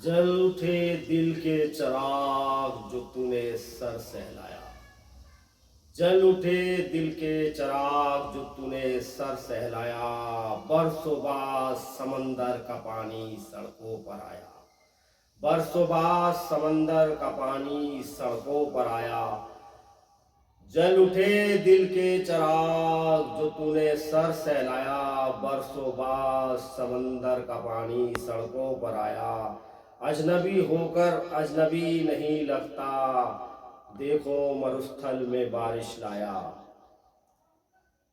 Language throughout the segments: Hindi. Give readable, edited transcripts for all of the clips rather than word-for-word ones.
जल उठे दिल के चिराग जो तूने सर सहलाया। जल उठे दिल के चिराग जो तूने सर सहलाया। बरसों बाद समंदर का पानी सड़कों पर आया। बरसों बाद समंदर का पानी सड़कों पर आया। जल उठे दिल के चिराग जो तूने सर सहलाया। बरसों बाद समंदर का पानी सड़कों पर आया। अजनबी होकर अजनबी नहीं लगता, देखो मरुस्थल में बारिश लाया।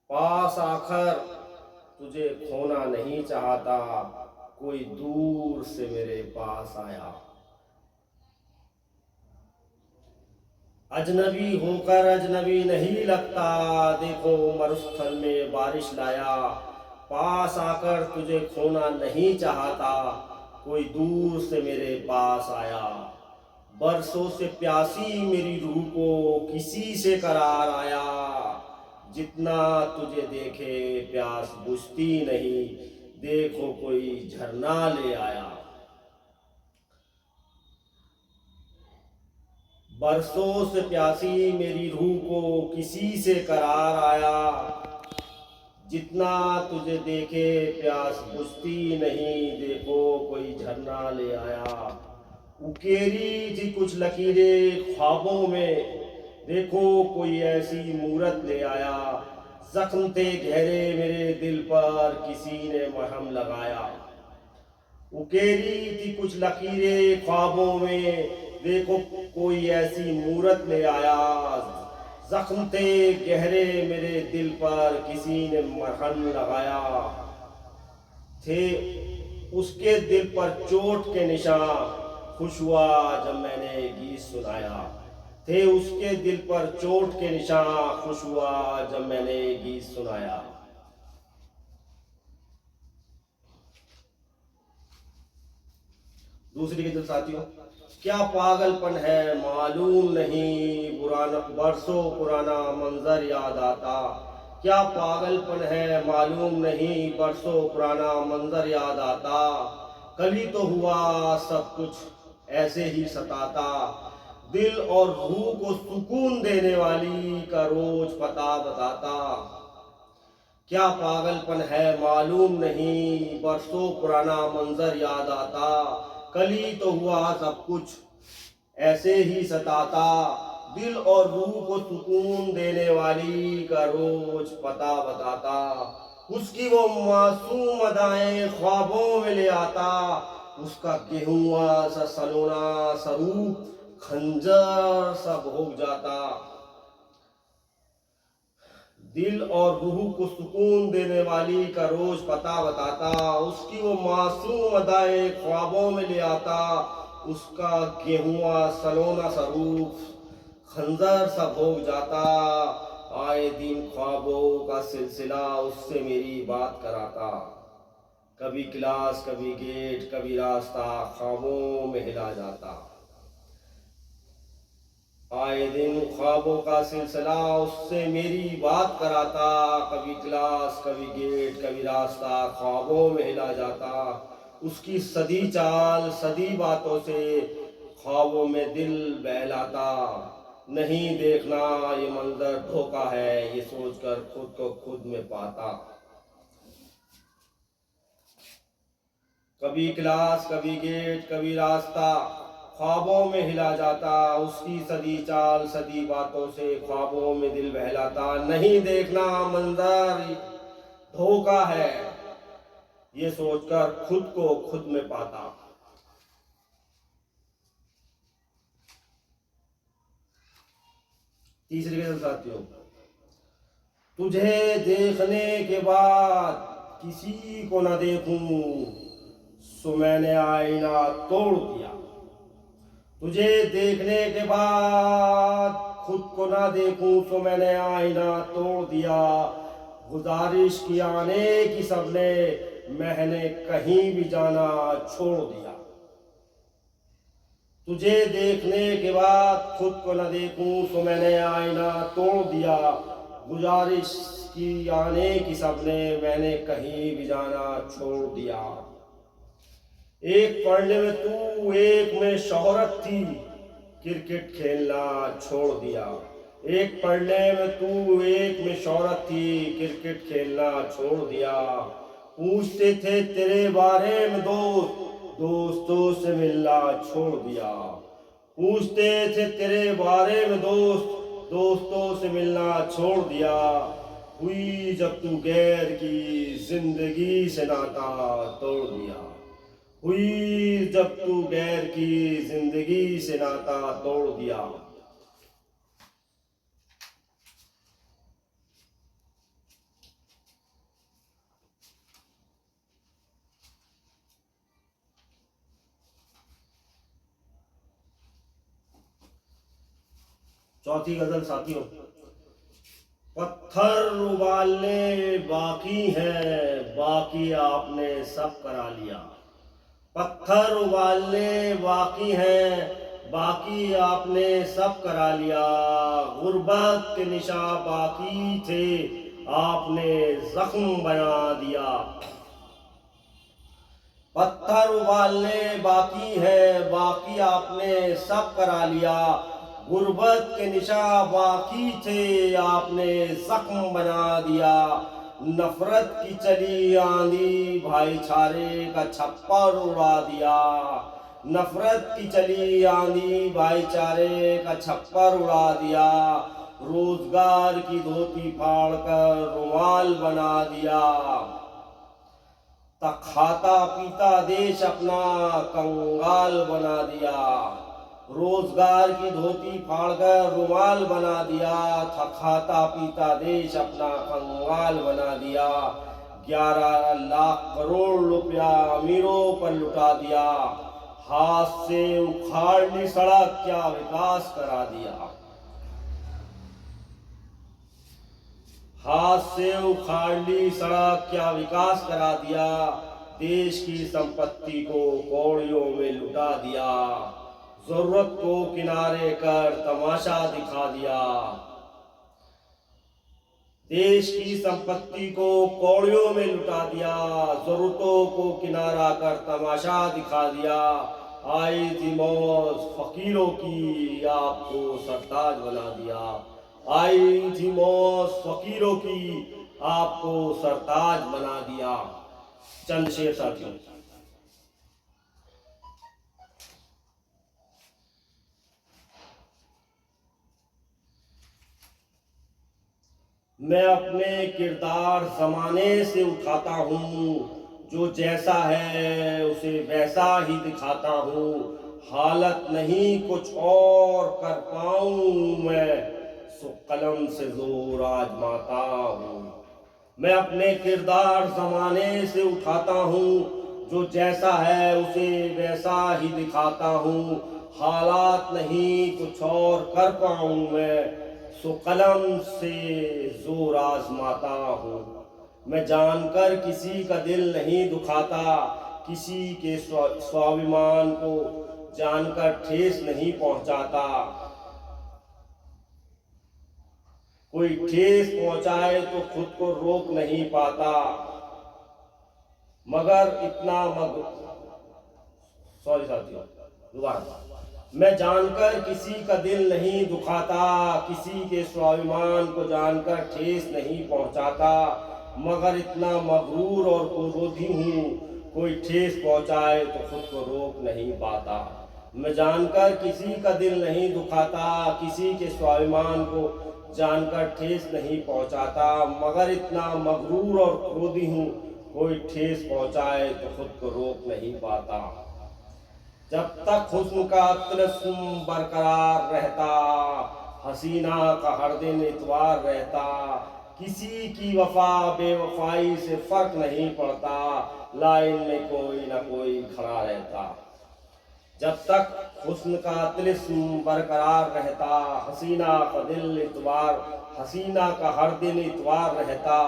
पास आकर तुझे खोना नहीं चाहता, कोई दूर से मेरे पास आया। अजनबी होकर अजनबी नहीं लगता, देखो मरुस्थल में बारिश लाया। पास आकर तुझे खोना नहीं चाहता, कोई दूर से मेरे पास आया। बरसों से प्यासी मेरी रूह को किसी से करार आया। जितना तुझे देखे प्यास बुझती नहीं, देखो कोई झरना ले आया। बरसों से प्यासी मेरी रूह को किसी से करार आया। जितना तुझे देखे प्यास बुझती नहीं, देखो कोई झरना ले आया। उकेरी थी कुछ लकीरें ख्वाबों में, देखो कोई ऐसी मूरत ले आया। जख्म थे गहरे मेरे दिल पर, किसी ने मरहम लगाया। उकेरी थी कुछ लकीरें ख्वाबों में, देखो कोई ऐसी मूरत ले आया। जख्म थे गहरे मेरे दिल पर, किसी ने मरहम लगाया। थे उसके दिल पर चोट के निशान, खुश हुआ जब मैंने गीत सुनाया। थे उसके दिल पर चोट के निशान, खुश हुआ जब मैंने गीत सुनाया। दूसरी गजल साथियों। क्या पागलपन है मालूम नहीं, पुराना बरसों पुराना मंजर याद आता। क्या पागलपन है मालूम नहीं, बरसों पुराना मंजर याद आता। कल ही तो हुआ सब कुछ ऐसे ही सताता, दिल और रूह को सुकून देने वाली का रोज पता बताता। क्या पागलपन है मालूम नहीं, बरसों पुराना मंजर याद आता। कल ही तो हुआ सब कुछ ऐसे ही सताता, दिल और रूह को सुकून देने वाली का रोज पता बताता। उसकी वो मासूम अदाएं ख्वाबों में ले आता, उसका गेहुआ सा सलोना स्वरूप खंजर सा भोग जाता। दिल और रूह को सुकून देने वाली का रोज पता बताता। उसकी वो मासूम अदाएं ख्वाबों में ले आता, उसका गेहुआ सलोना स्वरूप खंजर सा भोग जाता। आए दिन ख्वाबों का सिलसिला उससे मेरी बात कराता। कभी क्लास कभी गेट कभी रास्ता, ख्वाबों में हिला जाता। आए दिन ख्वाबों का सिलसिला उससे मेरी बात कराता। कभी क्लास कभी गेट कभी रास्ता, ख्वाबों में हिला जाता। उसकी सदी चाल सदी बातों से ख्वाबों में दिल बहलाता। नहीं देखना ये मंजर धोखा है, ये सोचकर खुद को खुद में पाता। कभी क्लास कभी गेट कभी रास्ता, ख्वाबों में हिला जाता। उसकी सदी चाल सदी बातों से ख्वाबों में दिल बहलाता। नहीं देखना मंजर धोखा है, ये सोचकर खुद को खुद में पाता। तीसरी गजल साथियों। तुझे देखने के बाद किसी को न देखूं, सो मैंने आईना तोड़ दिया। तुझे देखने के बाद खुद को ना देखूं, तो मैंने आईना तोड़ दिया। गुजारिश की आने की सबने, मैंने कहीं भी जाना छोड़ दिया। तुझे देखने के बाद खुद को न देखूं, तो मैंने आईना तोड़ दिया। गुजारिश की आने की सबने, मैंने कहीं भी जाना छोड़ दिया। एक पढ़ने में तू एक में शोहरत थी, क्रिकेट खेलना छोड़ दिया। एक पढ़ने में तू एक में शोहरत थी, क्रिकेट खेलना छोड़ दिया। पूछते थे तेरे बारे में दोस्त, दोस्तों से मिलना छोड़ दिया। पूछते थे तेरे बारे में दोस्त, दोस्तों से मिलना छोड़ दिया। हुई जब तू गैर की जिंदगी से नाता तोड़ दिया। हुई जब तू गैर की जिंदगी से नाता तोड़ दिया। चौथी गजल साथियों। पत्थर उबालने बाकी हैं, बाकी आपने सब करा लिया। पत्थर उबालने बाकी हैं, बाकी आपने सब करा लिया। गुर्बत के निशा बाकी थे, आपने जख्म बना दिया। पत्थर उबालने बाकी है, बाकी आपने सब करा लिया। गुर्बत के निशा बाकी थे, आपने जख्म बना दिया। नफरत की चली आंधी, भाईचारे का छप्पर उड़ा दिया। नफरत की चली आंधी, भाईचारे का छप्पर उड़ा दिया। रोजगार की धोती फाड़कर रुमाल बना दिया। तक खाता पीता देश अपना कंगाल बना दिया। रोजगार की धोती फाड़कर रुमाल बना दिया। था खाता पीता देश अपना कंगाल बना दिया। 11 लाख करोड़ रुपया अमीरों पर लुटा दिया। हाथ से उखाड़ ली सड़क, क्या विकास करा दिया। हाथ से उखाड़ ली सड़क, क्या विकास करा दिया। देश की संपत्ति को कौड़ियों में लुटा दिया। जरूरत को किनारे कर तमाशा दिखा दिया। देश की संपत्ति को कौड़ियों में लुटा दिया। जरूरतों को किनारा कर तमाशा दिखा दिया। आई थी मौज फकीरों की, आपको सरताज बना दिया। आई थी मौज फकीरों की, आपको सरताज बना दिया। चंद शेर साथियों। मैं अपने किरदार जमाने से उठाता हूँ, जो जैसा है उसे वैसा ही दिखाता हूँ। हालत नहीं कुछ और कर पाऊँ मैं, सो कलम से जोर आजमाता हूँ। मैं अपने किरदार जमाने से उठाता हूँ, जो जैसा है उसे वैसा ही दिखाता हूँ। हालात नहीं कुछ और कर पाऊँ मैं, सो कलम से जोर आजमाता हूँ। मैं जानकर किसी का दिल नहीं दुखाता, किसी के स्वाभिमान को जानकर ठेस नहीं पहुँचाता। कोई ठेस पहुंचाए तो खुद को रोक नहीं पाता, मगर इतना सॉरी साथियों, दोबारा। मैं जानकर किसी का दिल नहीं दुखाता, किसी के स्वाभिमान को जानकर ठेस नहीं पहुंचाता, मगर इतना मगरूर और क्रोधी हूँ, कोई ठेस पहुंचाए तो खुद को रोक नहीं पाता। मैं जानकर किसी का दिल नहीं दुखाता, किसी के स्वाभिमान को जानकर ठेस नहीं पहुंचाता, मगर इतना मगरूर और क्रोधी हूँ, कोई ठेस पहुंचाए तो खुद को रोक नहीं पाता। जब तक हुस्न का तिलस्म बरकरार रहता, हसीना का हर दिन इतवार रहता। किसी की वफा बेवफाई से फर्क नहीं पड़ता, लाइन में कोई ना कोई खड़ा रहता। जब तक हुस्न का तिलिस्म बरकरार रहता, हसीना का दिल इतवार, हसीना का हर दिन इतवार रहता।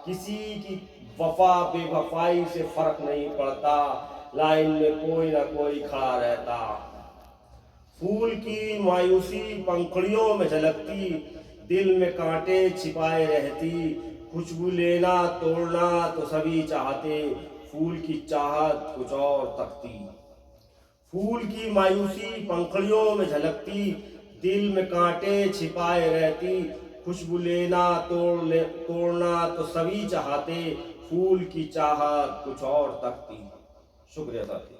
किसी की वफा बेवफाई से फर्क नहीं पड़ता, लाइन में कोई ना कोई खड़ा रहता। फूल की मायूसी पंखुड़ियों में झलकती, दिल में कांटे छिपाए रहती। खुशबू लेना तोड़ना तो सभी चाहते, फूल की चाहत कुछ और तकती। फूल की मायूसी पंखड़ियों में झलकती, दिल में कांटे छिपाए रहती। खुशबू लेना तोड़ना तो सभी चाहते, फूल की चाहत कुछ और तकती। शुक्रिया साथी।